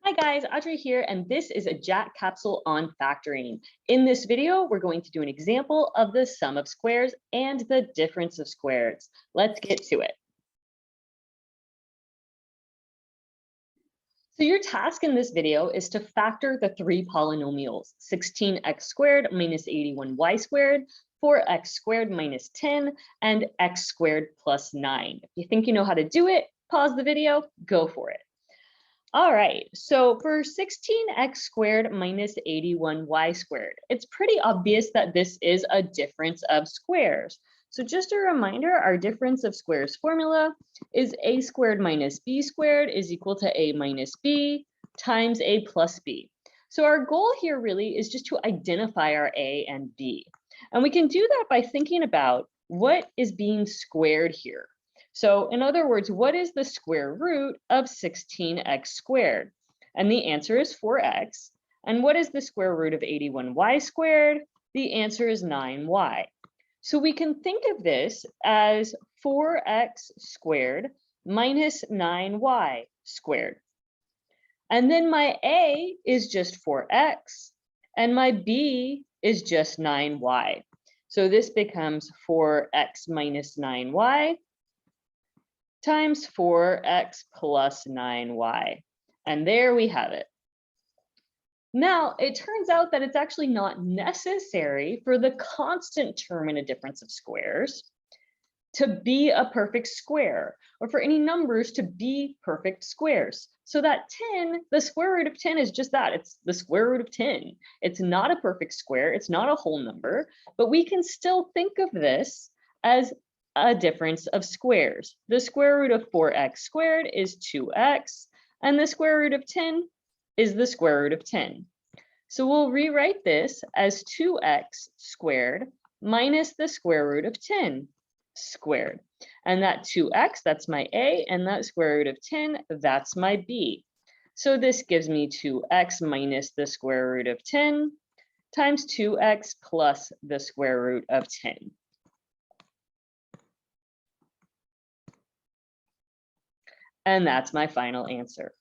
Hi guys, Audrey here, and this is a JAC capsule on factoring. In this video, we're going to do an example of the sum of squares and the difference of squares. Let's get to it. So your task in this video is to factor the three polynomials, 16x squared minus 81y squared, 4x squared minus 10, and x squared plus 9. If you think you know how to do it, pause the video, go for it. All right, so for 16x squared minus 81y squared, it's pretty obvious that this is a difference of squares. So just a reminder, our difference of squares formula is a squared minus b squared is equal to a minus b times a plus b. So our goal here really is just to identify our a and b. And we can do that by thinking about what is being squared here. So in other words, what is the square root of 16x squared? And the answer is 4x. And what is the square root of 81y squared? The answer is 9y. So we can think of this as 4x squared minus 9y squared. And then my a is just 4x, and my b is just 9y. So this becomes 4x minus 9y times 4x plus 9y. And there we have it. Now, it turns out that it's actually not necessary for the constant term in a difference of squares to be a perfect square, or for any numbers to be perfect squares. So that 10, the square root of 10 is just that, it's the square root of 10. It's not a perfect square, it's not a whole number, but we can still think of this as a difference of squares. The square root of 4x squared is 2x, and the square root of 10 is the square root of 10. So we'll rewrite this as 2x squared minus the square root of 10 squared. And that 2x, that's my a, and that square root of 10, that's my b. So this gives me 2x minus the square root of 10 times 2x plus the square root of 10. And that's my final answer.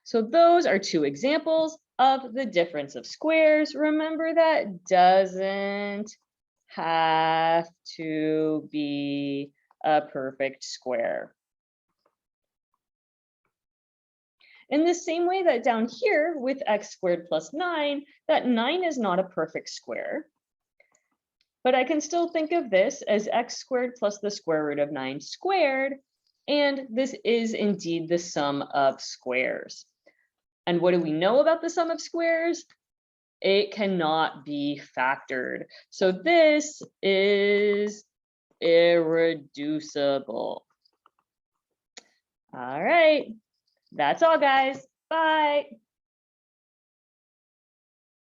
So those are two examples of the difference of squares. Remember, that doesn't have to be a perfect square. In the same way that down here with x squared plus 9, that 9 is not a perfect square. But I can still think of this as x squared plus the square root of 9 squared. And this is indeed the sum of squares. And what do we know about the sum of squares? It cannot be factored. So this is irreducible. All right, that's all, guys. Bye.